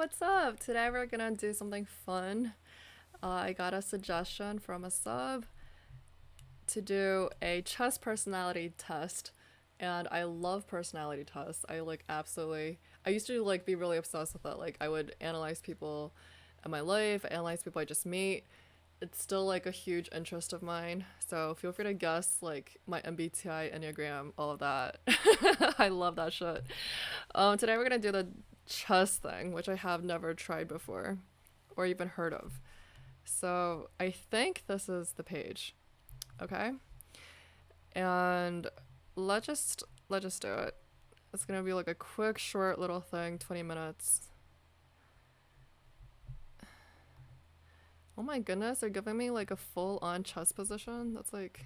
what's up? Today we're gonna do something fun. I got a suggestion from a sub to do a chess personality test, and I love personality tests. I like absolutely. I used to like be really obsessed with it. Like I would analyze people in my life, analyze people I just meet. It's still like a huge interest of mine. So feel free to guess like my MBTI, Enneagram, all of that. I love that shit. Today we're gonna do the chess thing, which I have never tried before or even heard of. So I think this is the page. Okay? And let's just do it. It's gonna be like a quick, short little thing, 20 minutes. Oh my goodness, they're giving me like a full on chess position. That's like,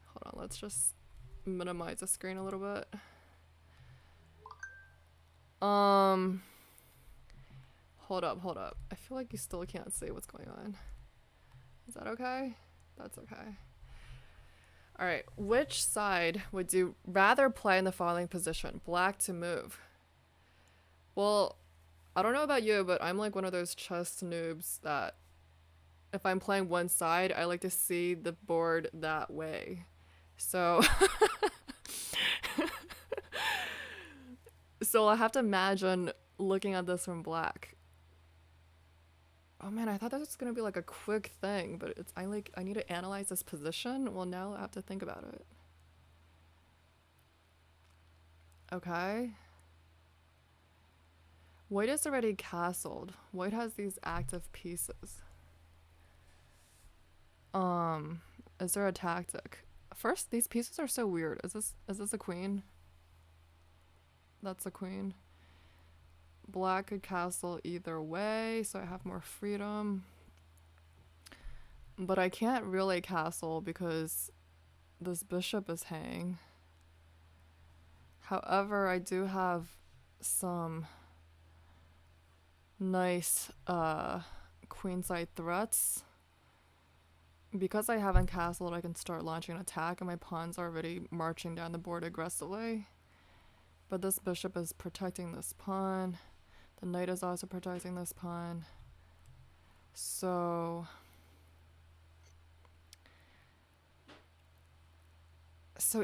hold on, let's just minimize the screen a little bit. Um, hold up. I feel like you still can't see what's going on. Is that okay? That's okay. All right, which side would you rather play in the following position? Black to move. Well, I don't know about you, but I'm like one of those chess noobs that if I'm playing one side, I like to see the board that way. So, so I have to imagine looking at this from black. Oh man, I thought that was gonna be like a quick thing, but I need to analyze this position. Well, now I have to think about it. Okay. White is already castled. White has these active pieces. Um, is there a tactic? First, these pieces are so weird. Is this a queen? That's a queen. Black could castle either way, so I have more freedom. But I can't really castle because this bishop is hanging. However, I do have some nice queenside threats. Because I haven't castled, I can start launching an attack, and my pawns are already marching down the board aggressively. But this bishop is protecting this pawn. The knight is also protecting this pawn. So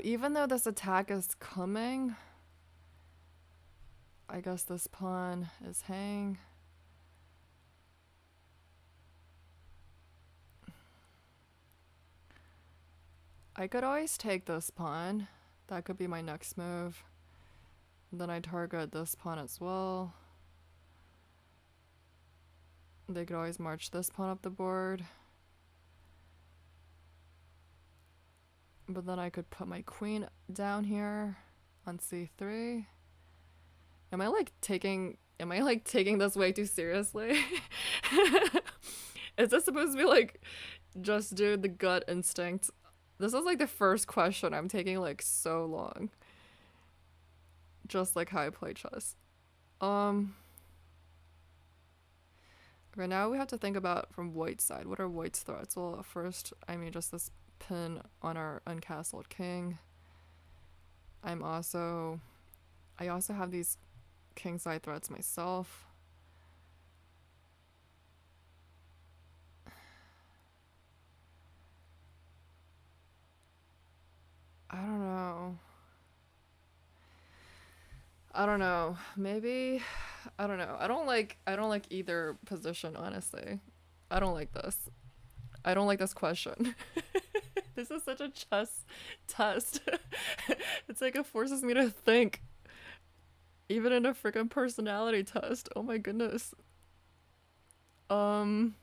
even though this attack is coming, I guess this pawn is hanging. I could always take this pawn. That could be my next move. Then I target this pawn as well. They could always march this pawn up the board. But then I could put my queen down here on c3. Am I like taking this way too seriously? Is this supposed to be like just do the gut instinct? This is like the first question I'm taking like so long. Just like how I play chess. Um Okay, now we have to think about from white's side. What are white's threats? Well, first, just this pin on our uncastled king. I also have these kingside threats myself. I don't know. Maybe I don't know. I don't like either position, honestly. I don't like this. I don't like this question. This is such a chess test. It's like it forces me to think, even in a freaking personality test. Oh my goodness. Um,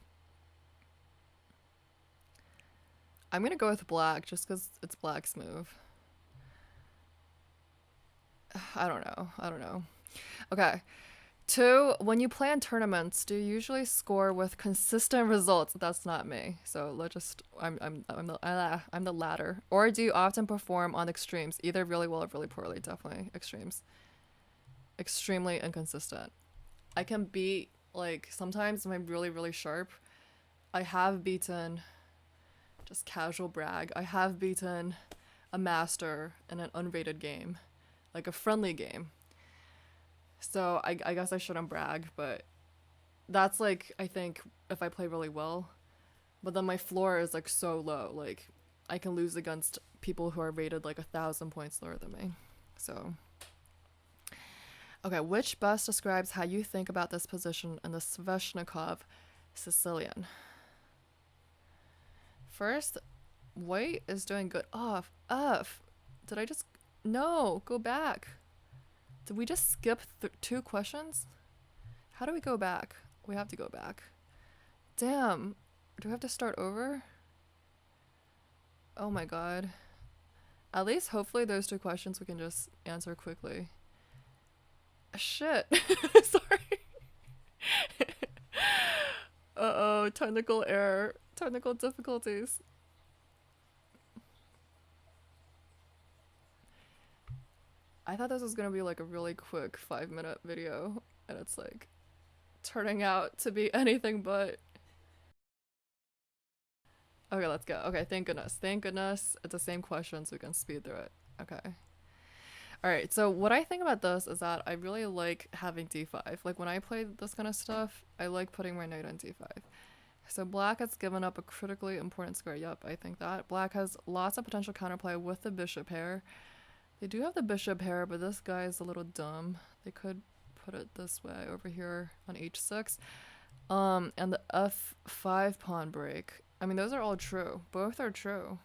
I'm gonna go with black just because it's black's move. I don't know. Okay. Two, when you play in tournaments, do you usually score with consistent results? That's not me. So let's just I'm the latter. Or do you often perform on extremes, either really well or really poorly? Definitely extremes. Extremely inconsistent. I can beat like sometimes when I'm really sharp. I have beaten just casual brag. I have beaten a master in an unrated game, like a friendly game. So I guess I shouldn't brag, but that's like I think if I play really well. But then my floor is like so low, like I can lose against people who are rated like 1,000 points lower than me. So okay, which best describes how you think about this position in the Sveshnikov Sicilian? First, white is doing good. Off, F. Did I just? No, go back. Did we just skip 2 questions? How do we go back? We have to go back. Damn. Do we have to start over? Oh my god. At least hopefully those 2 questions we can just answer quickly. Shit. Sorry. Uh-oh, technical error. Technical difficulties. I thought this was gonna be like a really quick 5-minute video, and it's like turning out to be anything but. Okay, let's go. Okay, thank goodness. Thank goodness it's the same question so we can speed through it. Okay. Alright, so what I think about this is that I really like having d5. Like when I play this kind of stuff, I like putting my knight on d5. So black has given up a critically important square. Yup, I think that. Black has lots of potential counterplay with the bishop pair. They do have the bishop pair, but this guy is a little dumb. They could put it this way over here on h6. And the f5 pawn break. I mean, those are all true. Both are true.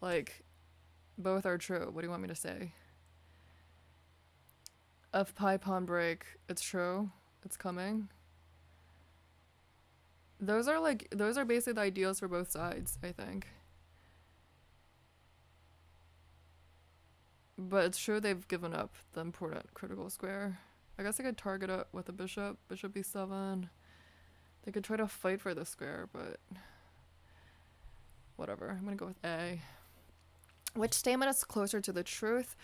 Like, both are true. What do you want me to say? F5 pawn break. It's true. It's coming. Those are basically the ideals for both sides, I think. But it's true they've given up the important critical square. I guess I could target it with a bishop. Bishop b7. They could try to fight for the square, but whatever. I'm gonna go with A. Which statement is closer to the truth?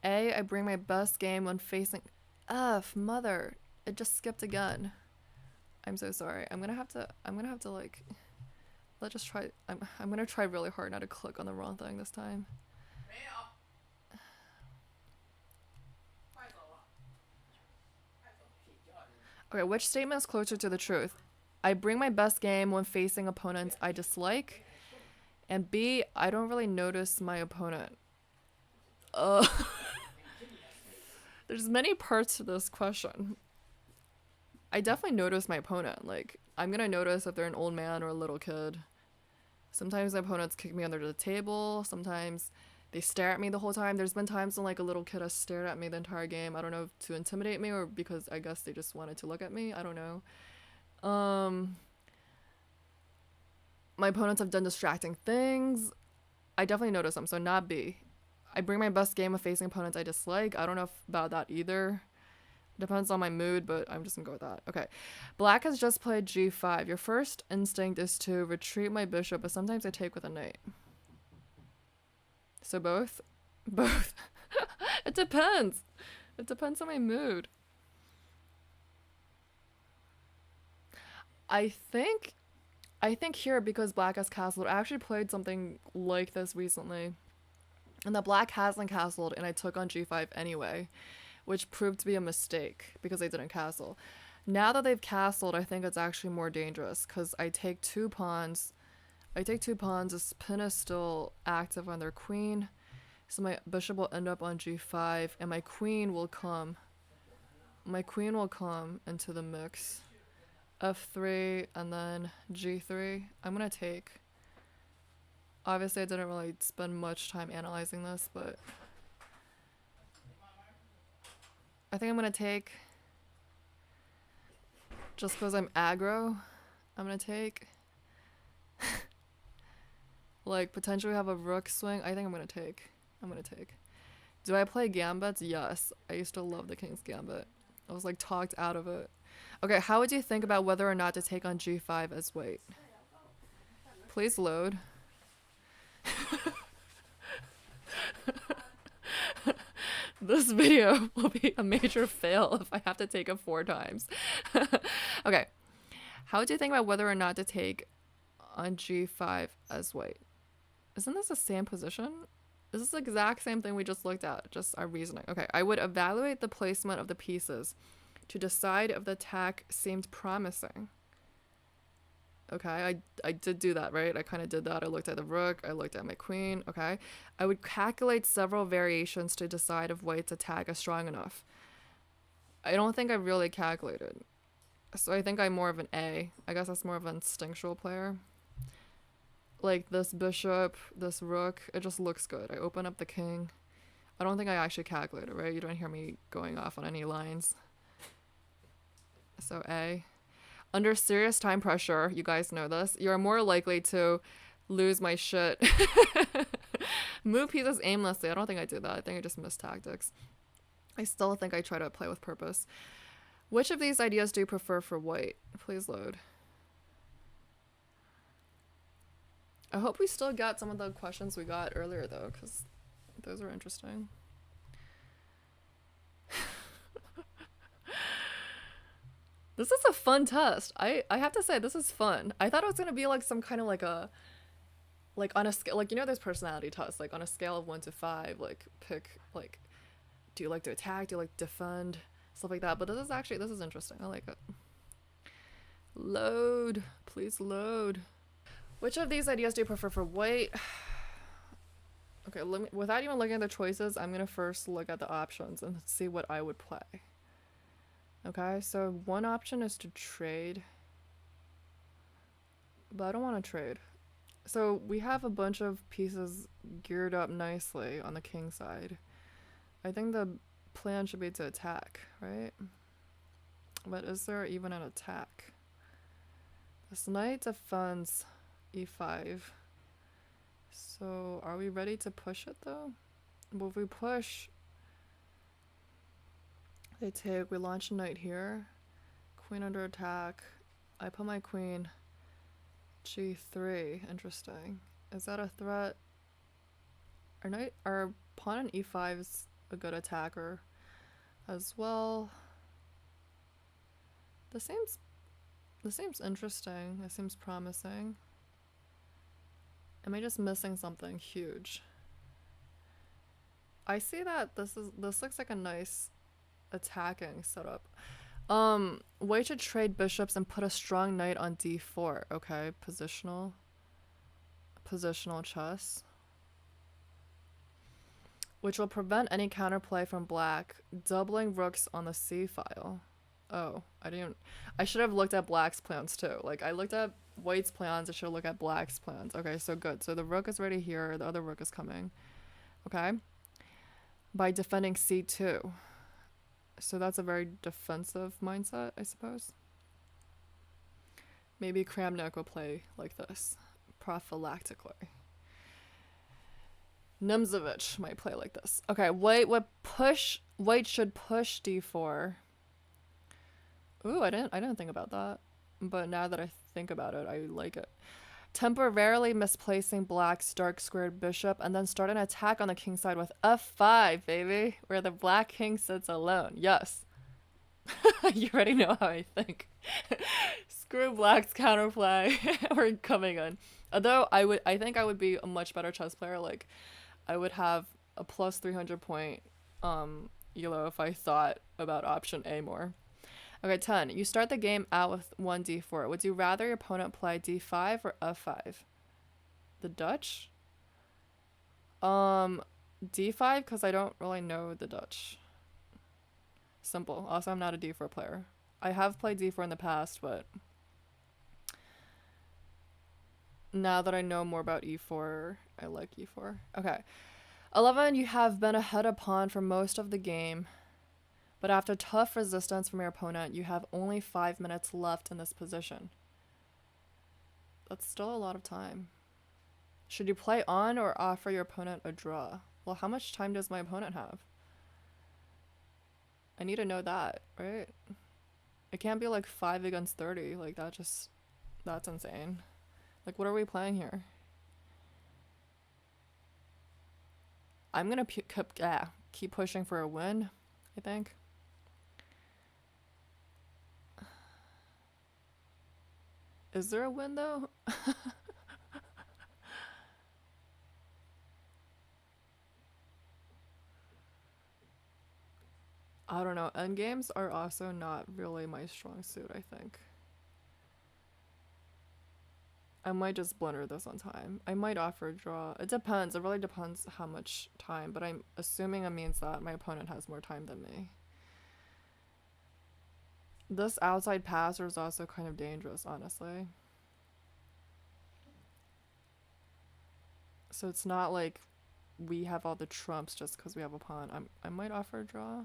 A, I bring my best game when facing... F, mother. It just skipped again. I'm so sorry. I'm gonna have to like... Let's just try... I'm gonna try really hard not to click on the wrong thing this time. Okay, which statement is closer to the truth? I bring my best game when facing opponents I dislike. And B, I don't really notice my opponent. There's many parts to this question. I definitely notice my opponent. Like, I'm gonna notice if they're an old man or a little kid. Sometimes my opponents kick me under the table. Sometimes they stare at me the whole time. There's been times when like a little kid has stared at me the entire game. I don't know if to intimidate me or because I guess they just wanted to look at me. I don't know. My opponents have done distracting things. I definitely notice them, so not B. I bring my best game of facing opponents I dislike. I don't know about that either. Depends on my mood, but I'm just gonna go with that. Okay. Black has just played g5. Your first instinct is to retreat my bishop, but sometimes I take with a knight. So both? Both. It depends. It depends on my mood. I think here, because black has castled, I actually played something like this recently. And the black hasn't castled, and I took on g5 anyway, which proved to be a mistake because they didn't castle. Now that they've castled, I think it's actually more dangerous because I take 2 pawns. This pin is still active on their queen. So my bishop will end up on g5, and my queen will come. My queen will come into the mix. f3, and then g3. I'm gonna take. Obviously, I didn't really spend much time analyzing this, but I think I'm gonna take, just because I'm aggro, I'm gonna take. Like, potentially have a rook swing. I think I'm gonna take. Do I play gambits? Yes. I used to love the king's gambit. I was like talked out of it. Okay, how would you think about whether or not to take on g5 as white? Please load. This video will be a major fail if I have to take it 4 times. Okay. How would you think about whether or not to take on g5 as white? Isn't this the same position? This is the exact same thing we just looked at, just our reasoning. Okay, I would evaluate the placement of the pieces to decide if the attack seemed promising. Okay, I did do that, right? I kind of did that. I looked at the rook, I looked at my queen, okay? I would calculate several variations to decide if white's attack is strong enough. I don't think I really calculated. So I think I'm more of an A. I guess that's more of an instinctual player. Like this bishop, this rook, it just looks good. I open up the king. I don't think I actually calculated, right? You don't hear me going off on any lines. So A. Under serious time pressure, you guys know this, you're more likely to lose my shit. Move pieces aimlessly. I don't think I did that. I think I just missed tactics. I still think I try to play with purpose. Which of these ideas do you prefer for white? Please load. I hope we still got some of the questions we got earlier, though, because those were interesting. This is a fun test. I have to say, this is fun. I thought it was going to be like some kind of like a, like on a scale, like, you know, there's personality tests, like on a scale of 1 to 5, like pick, like, do you like to attack? Do you like to defend? Stuff like that. But this is interesting. I like it. Load. Please load. Which of these ideas do you prefer for white? Okay, without even looking at the choices, I'm going to first look at the options and see what I would play. Okay, so one option is to trade. But I don't want to trade. So we have a bunch of pieces geared up nicely on the king side. I think the plan should be to attack, right? But is there even an attack? This knight defends e5. So are we ready to push it though? Well, if we push, they take, we launch a knight here. Queen under attack. I put my queen g3. Interesting. Is that a threat? Our pawn on e5 is a good attacker as well. This seems interesting. This seems promising. Am I just missing something huge? I see that this looks like a nice attacking setup. Way to trade bishops and put a strong knight on d4. Okay, positional chess, which will prevent any counterplay from black, doubling rooks on the c file. Oh, I should have looked at black's plans too. Like, I looked at white's plans, I should look at black's plans. Okay, so good. So the rook is already here, the other rook is coming. Okay. By defending c2. So that's a very defensive mindset, I suppose. Maybe Kramnik will play like this, prophylactically. Nimzovich might play like this. Okay, white should push d4. Ooh, I didn't think about that. But now that I think about it, I like it. Temporarily misplacing black's dark squared bishop and then start an attack on the king side with f5, baby, where the black king sits alone. Yes. You already know how I think. Screw black's counterplay. We're coming in. Although I think I would be a much better chess player. Like, I would have a plus 300 point elo if I thought about option A more. Okay, 10. You start the game out with 1 d4. Would you rather your opponent play d5 or f5? The Dutch? D5 because I don't really know the Dutch. Simple. Also, I'm not a d4 player. I have played d4 in the past, but now that I know more about e4, I like e4. Okay. 11. You have been ahead of pawn for most of the game. But after tough resistance from your opponent, you have only 5 minutes left in this position. That's still a lot of time. Should you play on or offer your opponent a draw? Well, how much time does my opponent have? I need to know that, right? It can't be like 5 against 30. Like, that's insane. Like, what are we playing here? I'm gonna keep pushing for a win, I think. Is there a win though? I don't know. Endgames are also not really my strong suit, I think. I might just blunder this on time. I might offer a draw. It depends. It really depends how much time, but I'm assuming it means that my opponent has more time than me. This outside passer is also kind of dangerous, honestly. So it's not like we have all the trumps just because we have a pawn. I might offer a draw.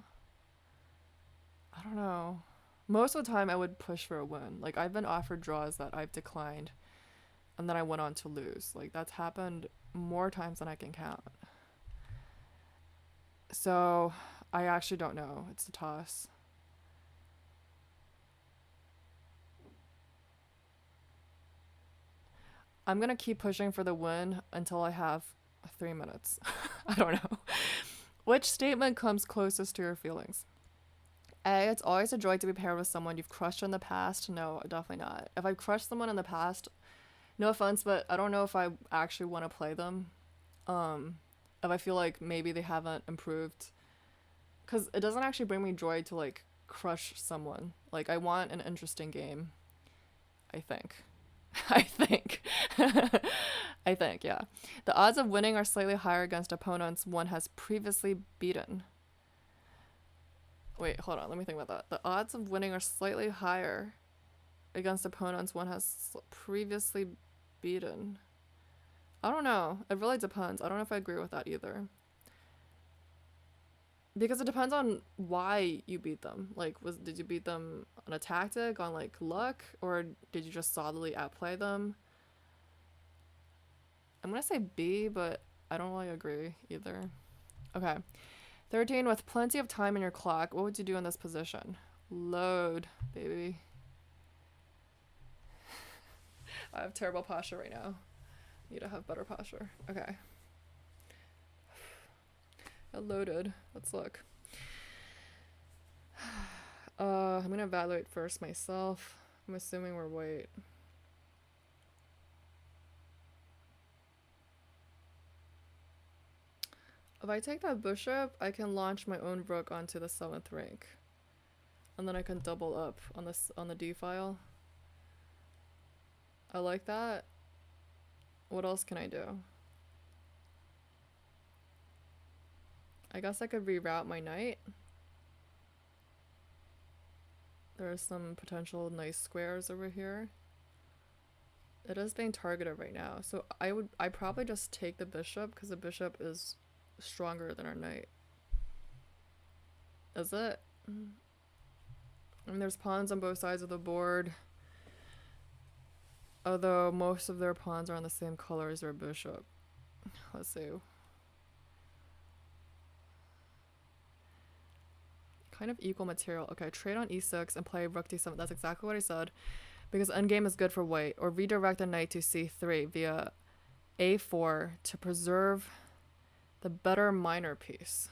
I don't know. Most of the time, I would push for a win. Like, I've been offered draws that I've declined, and then I went on to lose. Like, that's happened more times than I can count. So, I actually don't know. It's a toss. I'm gonna keep pushing for the win until I have 3 minutes. I don't know. Which statement comes closest to your feelings? A, it's always a joy to be paired with someone you've crushed in the past. No, definitely not. If I've crushed someone in the past, no offense, but I don't know if I actually want to play them. If I feel like maybe they haven't improved, because it doesn't actually bring me joy to like crush someone. Like I want an interesting game. I think. I think. I think, yeah. The odds of winning are slightly higher against opponents one has previously beaten. Wait, hold on. Let me think about that. The odds of winning are slightly higher against opponents one has previously beaten. I don't know. It really depends. I don't know if I agree with that either. Because it depends on why you beat them. Like, did you beat them on a tactic, on like luck, or did you just solidly outplay them? I'm gonna say B, but I don't really agree either. Okay. 13, with plenty of time in your clock, what would you do in this position? Load, baby. I have terrible posture right now. Need to have better posture. Okay. I loaded. Let's look. I'm gonna evaluate first myself. I'm assuming we're white. If I take that bishop, I can launch my own rook onto the 7th rank. And then I can double up on this on the D file. I like that. What else can I do? I guess I could reroute my knight. There are some potential nice squares over here. It is being targeted right now, so I'd probably just take the bishop because the bishop is stronger than our knight. Is it? And there's pawns on both sides of the board. Although most of their pawns are on the same color as their bishop. Let's see. Kind of equal material. Okay, trade on e6 and play rook d7. That's exactly what I said. Because endgame is good for white. Or redirect the knight to c3 via a4 to preserve the better minor piece.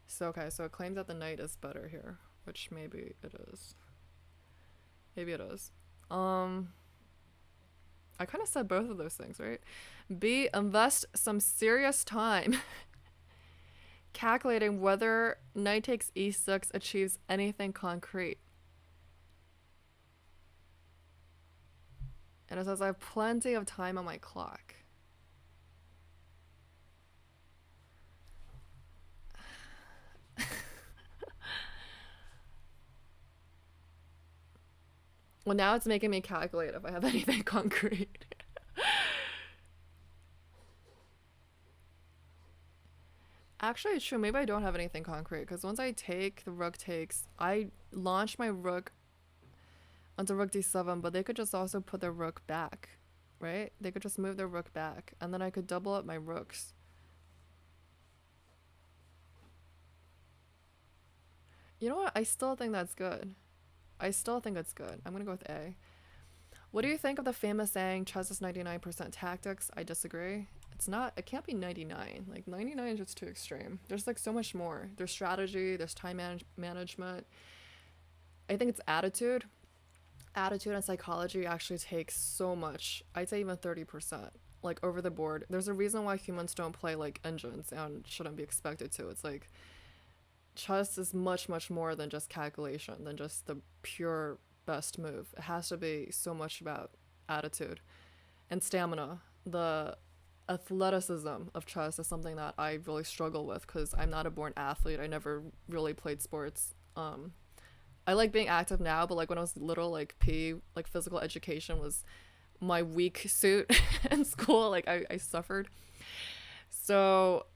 So, okay, so it claims that the knight is better here. Which maybe it is. Maybe it is. I kind of said both of those things, right? B, invest some serious time calculating whether knight takes e6 achieves anything concrete. And it says I have plenty of time on my clock. Well, now it's making me calculate if I have anything concrete. Actually, it's true. Maybe I don't have anything concrete because once I take, the rook takes, I launch my rook onto rook d7, but they could just also put their rook back, right? They could just move their rook back, and then I could double up my rooks. You know what? I still think that's good. I still think it's good. I'm gonna go with A. What do you think of the famous saying, chess is 99% tactics? I disagree. It's not, it can't be 99. Like 99 is just too extreme. There's like so much more. There's strategy, there's time management. I think it's attitude. Attitude and psychology actually takes so much. I'd say even 30%. Like over the board. There's a reason why humans don't play like engines and shouldn't be expected to. It's like chess is much, much more than just calculation, than just the pure best move. It has to be so much about attitude and stamina. The athleticism of chess is something that I really struggle with because I'm not a born athlete. I never really played sports. I like being active now, but like when I was little, like like physical education was my weak suit in school. Like I suffered. So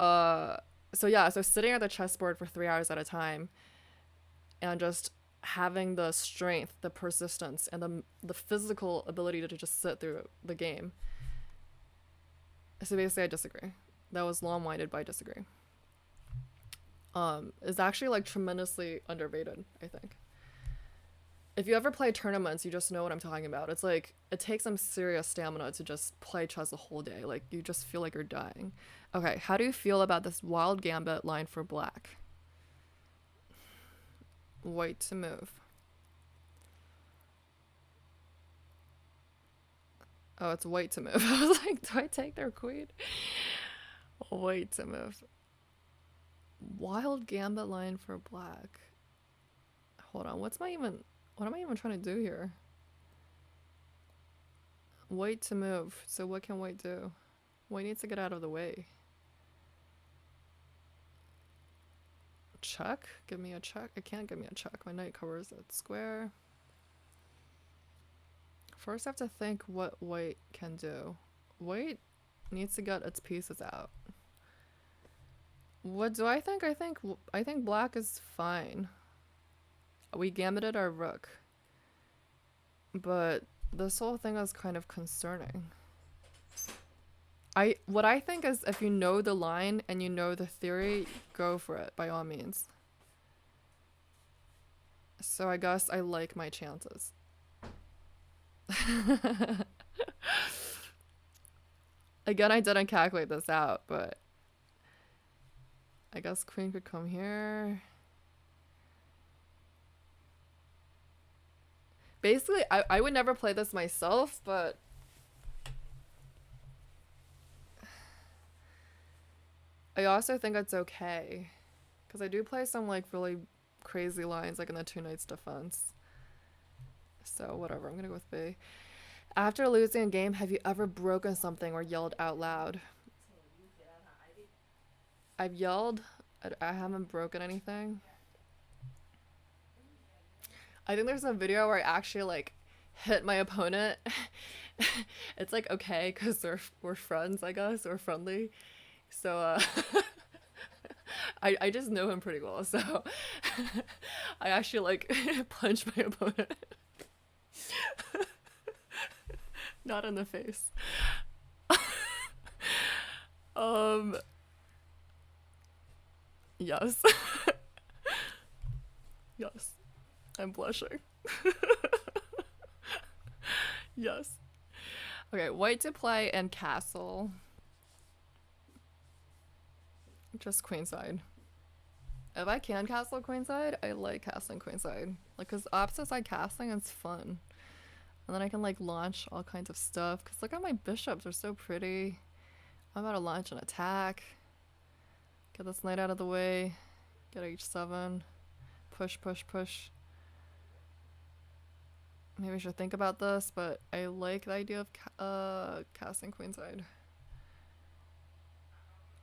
so sitting at the chessboard for 3 hours at a time and just having the strength, the persistence, and the physical ability to just sit through the game. So basically, I disagree. That was long-winded, but I disagree. Is actually like tremendously underrated, I think. If you ever play tournaments, you just know what I'm talking about. It's like it takes some serious stamina to just play chess a whole day. Like you just feel like you're dying. Okay, how do you feel about this wild gambit line for black? White to move. Oh, it's white to move. I was like, do I take their queen? White to move. Wild gambit line for black. Hold on, what am I even trying to do here? White to move. So what can white do? White needs to get out of the way. Check? Give me a check? It can't give me a check. My knight covers that square. First I have to think what white can do. White needs to get its pieces out. What do I think? I think black is fine. We gambited our rook. But this whole thing is kind of concerning. What I think is if you know the line and you know the theory, go for it by all means. So I guess I like my chances. Again, I didn't calculate this out, but I guess queen could come here. Basically, I would never play this myself, but I also think it's okay. Because I do play some like really crazy lines like in the two knights defense. So whatever, I'm gonna go with B. After losing a game, have you ever broken something or yelled out loud? I've yelled. I haven't broken anything. I think there's a video where I actually like hit my opponent. It's like okay because we're friends, I guess. We're friendly. So I just know him pretty well, so I actually like punched my opponent. Not in the face. Yes. Yes. I'm blushing. Yes. Okay, white to play and castle. Just queenside. If I can castle queenside, I like castling queenside. Like, cause opposite side castling is fun. And then I can like launch all kinds of stuff. Cause look at my bishops, they're so pretty. I'm about to launch an attack. Get this knight out of the way. Get h7. Push, push, push. Maybe I should think about this, but I like the idea of casting queenside.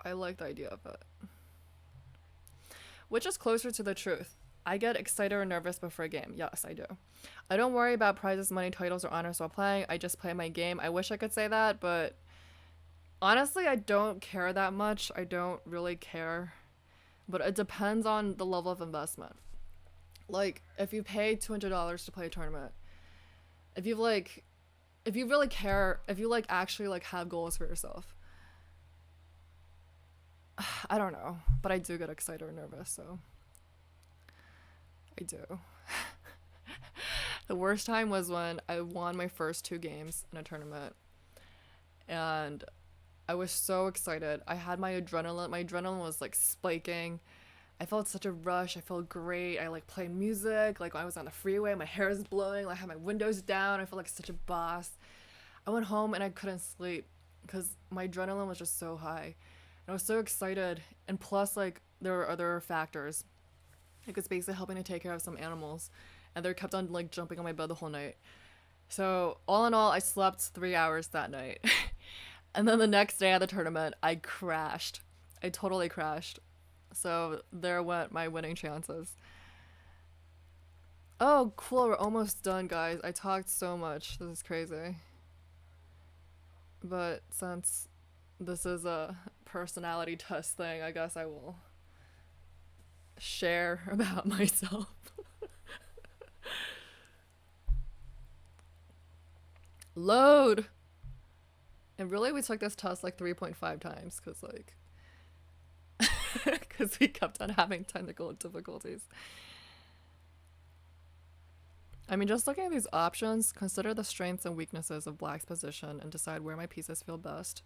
I like the idea of it. Which is closer to the truth. I get excited or nervous before a game. Yes, I do. I don't worry about prizes, money, titles, or honors while playing. I just play my game. I wish I could say that, but honestly, I don't care that much. I don't really care. But it depends on the level of investment. Like, if you pay $200 to play a tournament, if you really care, if you like actually like have goals for yourself, I don't know, but I do get excited or nervous, so I do. The worst time was when I won my first 2 games in a tournament, and I was so excited. I had my adrenaline was like spiking. I felt such a rush. I felt great. I like played music. Like when I was on the freeway, my hair is blowing. I had my windows down. I felt like such a boss. I went home and I couldn't sleep because my adrenaline was just so high. And I was so excited. And plus, like, there were other factors. Like it's basically helping to take care of some animals, and they kept on like jumping on my bed the whole night. So all in all, I slept 3 hours that night. And then the next day at the tournament, I crashed. I totally crashed. So there went my winning chances. Oh, cool. We're almost done, guys. I talked so much. This is crazy. But since this is a personality test thing, I guess I will share about myself. Load! And really, we took this test like 3.5 times because, like, because we kept on having technical difficulties. I mean, just looking at these options, consider the strengths and weaknesses of black's position and decide where my pieces feel best.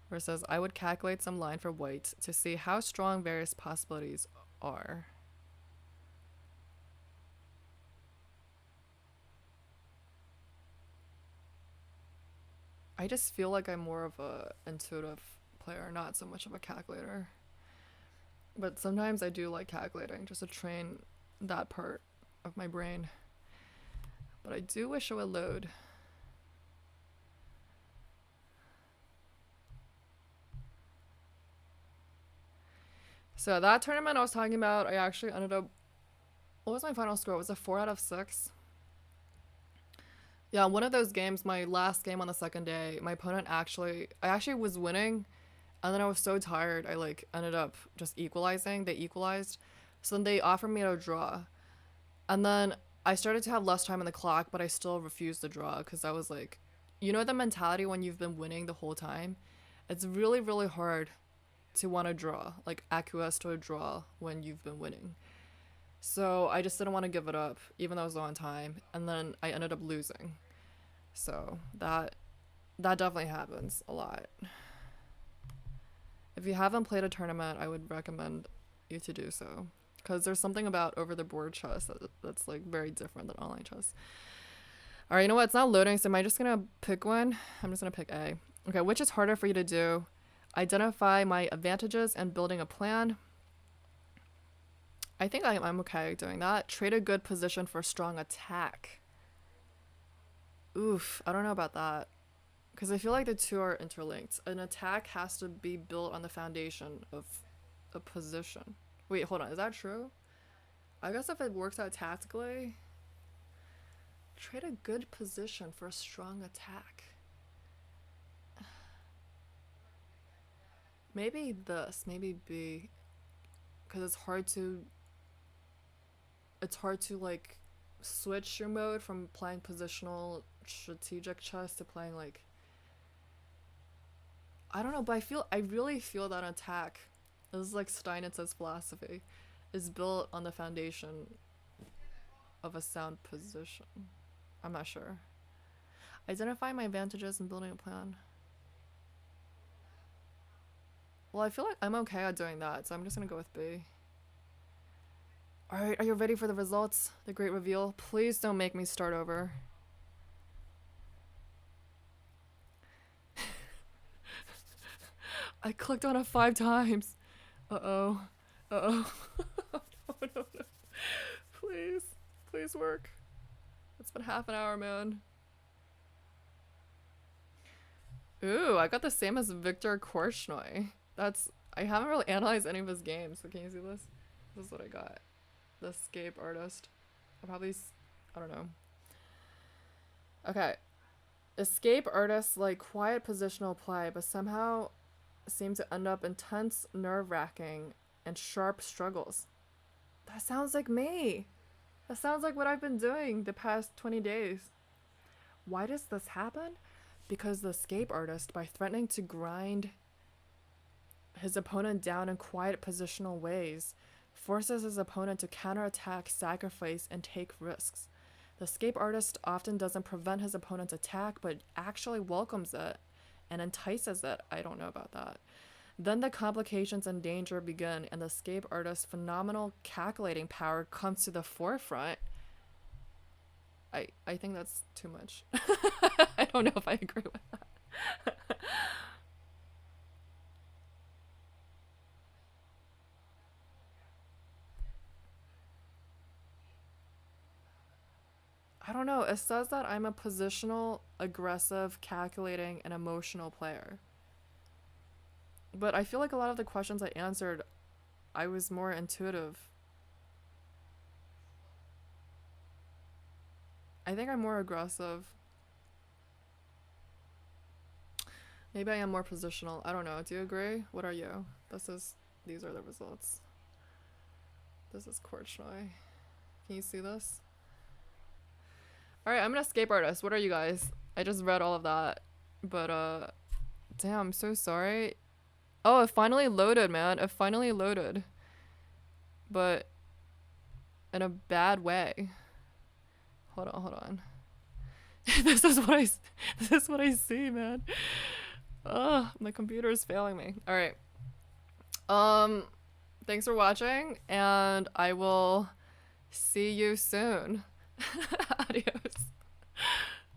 Versus, I would calculate some line for white to see how strong various possibilities are. I just feel like I'm more of a intuitive player, not so much of a calculator. But sometimes I do like calculating just to train that part of my brain. But I do wish it would load. So that tournament I was talking about, I actually ended up, what was my final score? Was it 4 out of 6? Yeah, one of those games, my last game on the second day, my opponent I actually was winning, and then I was so tired, I like ended up just equalizing. They equalized. So then they offered me a draw. And then I started to have less time on the clock, but I still refused to draw because I was like, you know the mentality when you've been winning the whole time? It's really, really hard to want to draw, like acquiesce to a draw when you've been winning. So I just didn't want to give it up, even though I was low on time. And then I ended up losing. So that definitely happens a lot. If you haven't played a tournament, I would recommend you to do so. Because there's something about over-the-board chess that's like very different than online chess. All right, you know what? It's not loading, so am I just going to pick one? I'm just going to pick A. Okay, which is harder for you to do? Identify my advantages and building a plan. I think I'm okay doing that. Trade a good position for a strong attack. Oof, I don't know about that. Because I feel like the two are interlinked. An attack has to be built on the foundation of a position. Wait, hold on. Is that true? I guess if it works out tactically, trade a good position for a strong attack. Maybe this, maybe B, because it's hard to like switch your mode from playing positional strategic chess to playing like, I don't know, but I really feel that attack, this is like Steinitz's philosophy, is built on the foundation of a sound position. I'm not sure. Identify my advantages in building a plan. Well, I feel like I'm okay at doing that, so I'm just gonna go with B. Alright, are you ready for the results? The great reveal? Please don't make me start over. I clicked on it 5 times. Uh-oh. Uh-oh. No, no, no. Please. Please work. It's been half an hour, man. Ooh, I got the same as Victor Korchnoi. I haven't really analyzed any of his games, so can you see this? This is what I got. The escape artist. I don't know. Okay. Escape artists like quiet positional play, but somehow seem to end up in tense, nerve-wracking, and sharp struggles. That sounds like me. That sounds like what I've been doing the past 20 days. Why does this happen? Because the escape artist, by threatening to grind his opponent down in quiet positional ways, forces his opponent to counterattack, sacrifice, and take risks. The escape artist often doesn't prevent his opponent's attack, but actually welcomes it and entices it. I don't know about that. Then the complications and danger begin, and the escape artist's phenomenal calculating power comes to the forefront. I think that's too much. I don't know if I agree with that. I don't know. It says that I'm a positional, aggressive, calculating, and emotional player. But I feel like a lot of the questions I answered, I was more intuitive. I think I'm more aggressive. Maybe I am more positional. I don't know. Do you agree? What are you? These are the results. This is Korchnoi. Can you see this? Alright, I'm an escape artist. What are you guys? I just read all of that. But, damn, I'm so sorry. Oh, it finally loaded, man. It finally loaded. But in a bad way. Hold on. This is what I see, man. Ugh, my computer is failing me. All right. Thanks for watching, and I will see you soon. Adios.